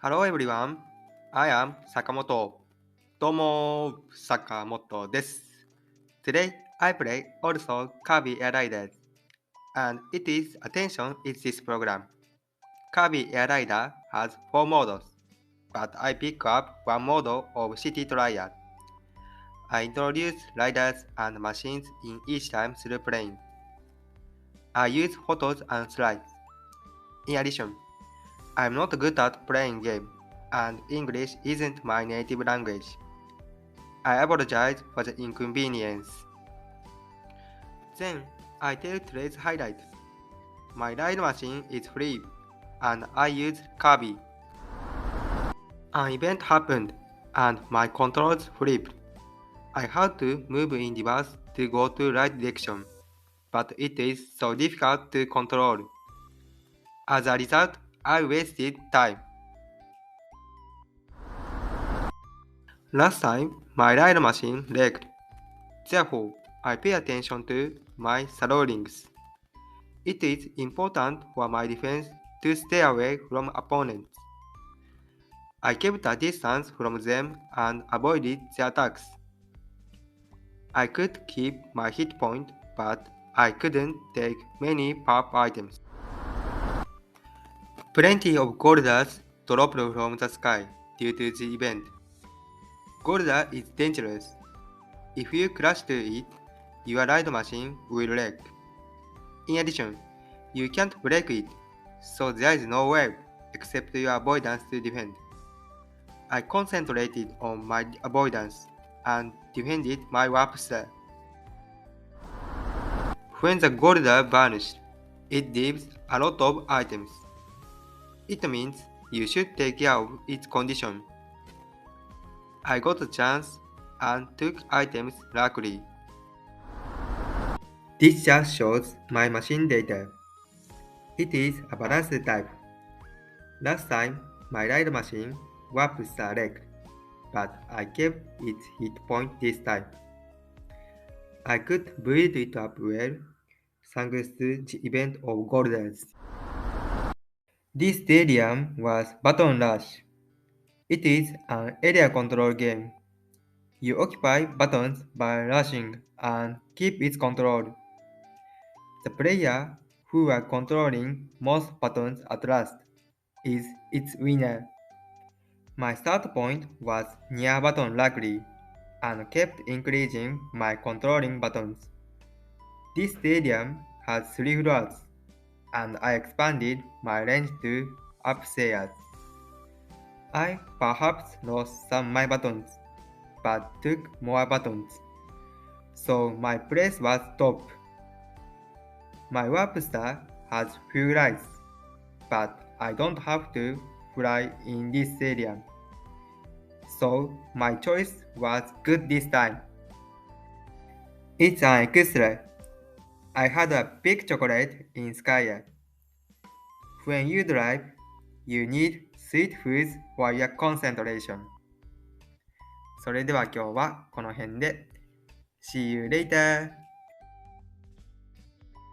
Hello everyone, I am Sakamoto. どうも、Sakamoto です。Today I play also Kirby Air Riders, and it is attention is this program. Kirby Air Rider has 4 modes, but I pick up one mode of City Trial. I introduce riders and machines in each time through playing. I use photos and slides. In addition, I'm not good at playing game, and English isn't my native language. I apologize for the inconvenience. Then I tell today's highlights. My ride machine is free, and I use Kirby. An event happened, and my controls flipped. I had to move in reverse to go to right direction, but it is so difficult to control. As a result, I wasted time. Last time, my ride machine wrecked. Therefore, I pay attention to my surroundings. It is important for my defense to stay away from opponents. I kept a distance from them and avoided their attacks. I could keep my hit point, but I couldn't take many pop items. Plenty of Goldas dropped from the sky due to the event. Golda is dangerous. If you crash to it, your ride machine will wreck. In addition, you can't break it, so there is no way except your avoidance to defend. I concentrated on my avoidance and defended my Warpster. When the Golda vanished, it leaves a lot of items. It means you should take care of its condition. I got a chance and took items luckily. This just shows my machine data. It is a balanced type. Last time, my ride machine warped the wreck, but I kept its hit point this time. I could build it up well thanks to the event of Goldas. This stadium was Baton Rush. It is an area control game. You occupy buttons by rushing and keep its control. The player who are controlling most buttons at last is its winner. My start point was near button luckily and kept increasing my controlling buttons. This stadium has 3 floors, and I expanded my range to upstairs. I perhaps lost some my buttons, but took more buttons, so my place was top. My Warpster has few rides, but I don't have to fly in this stadium, so my choice was good this time. It's an extra. I had a big chocolate in Skya. When you drive, you need sweet foods for your concentration. それでは今日はこの辺で。See you later!